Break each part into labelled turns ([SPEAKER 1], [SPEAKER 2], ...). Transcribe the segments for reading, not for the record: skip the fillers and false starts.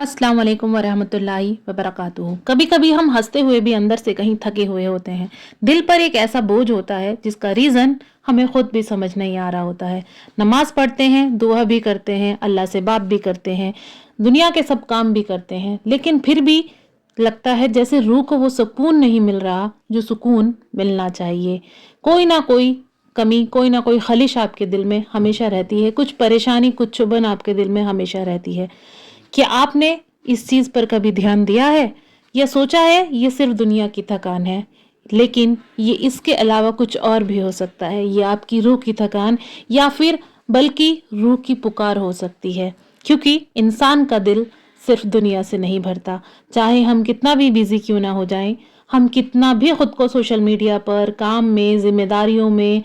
[SPEAKER 1] अस्सलाम वालेकुम वरहमतुल्लाहि वबरकातुहू। कभी कभी हम हंसते हुए भी अंदर से कहीं थके हुए होते हैं। दिल पर एक ऐसा बोझ होता है जिसका रीज़न हमें खुद भी समझ नहीं आ रहा होता है। नमाज पढ़ते हैं, दुआ भी करते हैं, अल्लाह से बात भी करते हैं, दुनिया के सब काम भी करते हैं, लेकिन फिर भी लगता है जैसे रूह को वो सुकून नहीं मिल रहा जो सुकून मिलना चाहिए। कोई ना कोई कमी, कोई ना कोई खलिश आपके दिल में हमेशा रहती है, कुछ परेशानी, कुछ चुभन आपके दिल में हमेशा रहती है। क्या आपने इस चीज पर कभी ध्यान दिया है या सोचा है ये सिर्फ दुनिया की थकान है? लेकिन ये इसके अलावा कुछ और भी हो सकता है। ये आपकी रूह की थकान या फिर बल्कि रूह की पुकार हो सकती है, क्योंकि इंसान का दिल सिर्फ दुनिया से नहीं भरता। चाहे हम कितना भी बिजी क्यों ना हो जाएं, हम कितना भी खुद को सोशल मीडिया पर, काम में, जिम्मेदारियों में,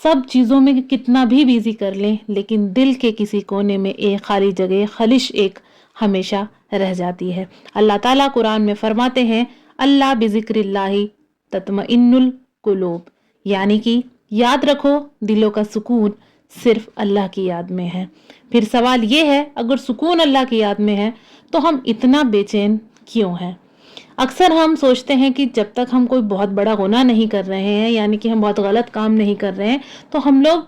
[SPEAKER 1] सब चीज़ों में कितना भी बिजी कर लें, लेकिन दिल के किसी कोने में एक खाली जगह, खलिश एक हमेशा रह जाती है। अल्लाह ताला कुरान में फरमाते हैं, अल्लाह बिज़िक्रिल्लाहि तत्मइन्नुल कुलूब, यानी कि याद रखो दिलों का सुकून सिर्फ अल्लाह की याद में है। फिर सवाल ये है, अगर सुकून अल्लाह की याद में है तो हम इतना बेचैन क्यों हैं? अक्सर हम सोचते हैं कि जब तक हम कोई बहुत बड़ा गुनाह नहीं कर रहे हैं, यानी कि हम बहुत गलत काम नहीं कर रहे हैं, तो हम लोग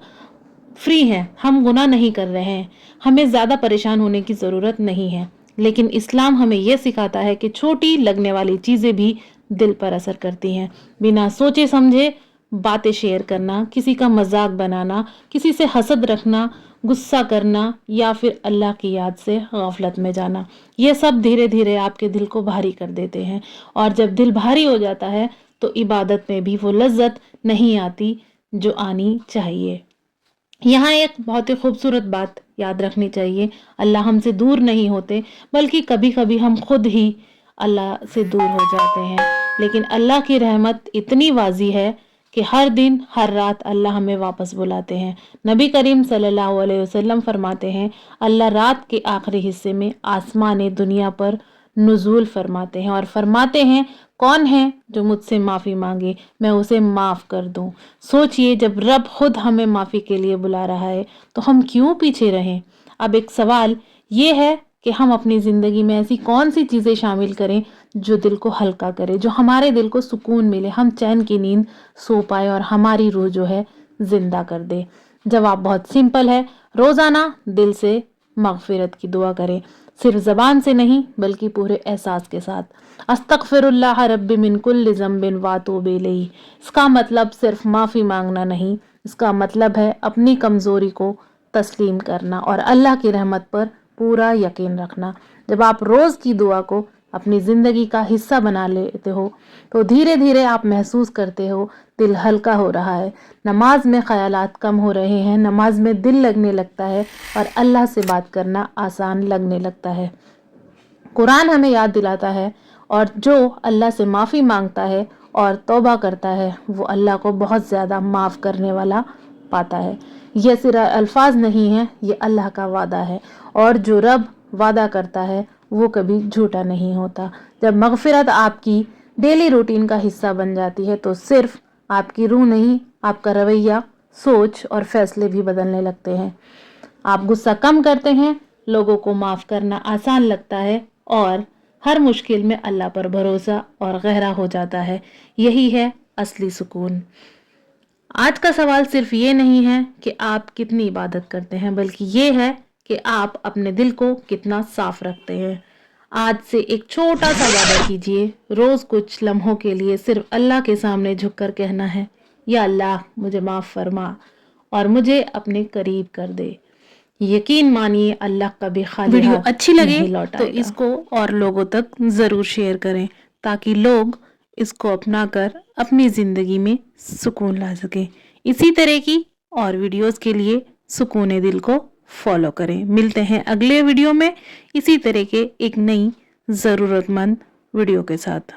[SPEAKER 1] फ्री हैं, हम गुनाह नहीं कर रहे हैं, हमें ज़्यादा परेशान होने की ज़रूरत नहीं है। लेकिन इस्लाम हमें यह सिखाता है कि छोटी लगने वाली चीज़ें भी दिल पर असर करती हैं। बिना सोचे समझे बातें शेयर करना, किसी का मजाक बनाना, किसी से हसद रखना, गुस्सा करना या फिर अल्लाह की याद से गफलत में जाना, ये सब धीरे धीरे आपके दिल को भारी कर देते हैं। और जब दिल भारी हो जाता है तो इबादत में भी वो लज्जत नहीं आती जो आनी चाहिए। यहाँ एक बहुत ही खूबसूरत बात याद रखनी चाहिए, अल्लाह हमसे दूर नहीं होते, बल्कि कभी कभी हम खुद ही अल्लाह से दूर हो जाते हैं। लेकिन अल्लाह की रहमत इतनी वाजी है कि हर दिन हर रात अल्लाह हमें वापस बुलाते हैं। नबी करीम सल्लल्लाहु अलैहि वसल्लम फरमाते हैं, अल्लाह रात के आखिरी हिस्से में आसमान दुनिया पर नुज़ूल फरमाते हैं और फरमाते हैं, कौन है जो मुझसे माफ़ी मांगे, मैं उसे माफ़ कर दूं। सोचिए, जब रब खुद हमें माफ़ी के लिए बुला रहा है तो हम क्यों पीछे रहें? अब एक सवाल ये है कि हम अपनी ज़िंदगी में ऐसी कौन सी चीज़ें शामिल करें जो दिल को हल्का करे, जो हमारे दिल को सुकून मिले, हम चैन की नींद सो पाए और हमारी रूह जो है जिंदा कर दे। जवाब बहुत सिंपल है, रोज़ाना दिल से मगफिरत की दुआ करें, सिर्फ ज़बान से नहीं बल्कि पूरे एहसास के साथ। अस्तगफिरुल्लाह रब्बी मिन कुल्लि ज़ंबिन व अतूबु इलैहि। इसका मतलब सिर्फ माफ़ी मांगना नहीं, इसका मतलब है अपनी कमज़ोरी को तस्लीम करना और अल्लाह की रहमत पर पूरा यकीन रखना। जब आप रोज़ की दुआ को अपनी ज़िंदगी का हिस्सा बना लेते हो तो धीरे धीरे आप महसूस करते हो दिल हल्का हो रहा है, नमाज में ख्यालात कम हो रहे हैं, नमाज में दिल लगने लगता है और अल्लाह से बात करना आसान लगने लगता है। कुरान हमें याद दिलाता है, और जो अल्लाह से माफ़ी मांगता है और तौबा करता है वो अल्लाह को बहुत ज़्यादा माफ़ करने वाला पाता है। यह सिर्फ अल्फाज नहीं है, ये अल्लाह का वादा है, और जो रब वादा करता है वो कभी झूठा नहीं होता। जब मगफिरत आपकी डेली रूटीन का हिस्सा बन जाती है तो सिर्फ आपकी रूह नहीं, आपका रवैया, सोच और फैसले भी बदलने लगते हैं। आप गुस्सा कम करते हैं, लोगों को माफ़ करना आसान लगता है और हर मुश्किल में अल्लाह पर भरोसा और गहरा हो जाता है। यही है असली सुकून। आज का सवाल सिर्फ ये नहीं है कि आप कितनी इबादत करते हैं, बल्कि ये है कि आप अपने दिल को कितना साफ रखते हैं। आज से एक छोटा सा वादा कीजिए, रोज कुछ लम्हों के लिए सिर्फ अल्लाह के सामने झुककर कहना है, या अल्लाह मुझे माफ फरमा और मुझे अपने करीब कर दे। यकीन मानिए अल्लाह कभी खाली
[SPEAKER 2] वीडियो
[SPEAKER 1] हाथ
[SPEAKER 2] अच्छी लगे
[SPEAKER 1] नहीं
[SPEAKER 2] तो
[SPEAKER 1] लौटाएगा।
[SPEAKER 2] इसको और लोगों तक ज़रूर शेयर करें ताकि लोग इसको अपनाकर अपनी ज़िंदगी में सुकून ला सकें। इसी तरह की और वीडियोस के लिए सुकून दिल को फॉलो करें। मिलते हैं अगले वीडियो में इसी तरह के एक नई ज़रूरतमंद वीडियो के साथ।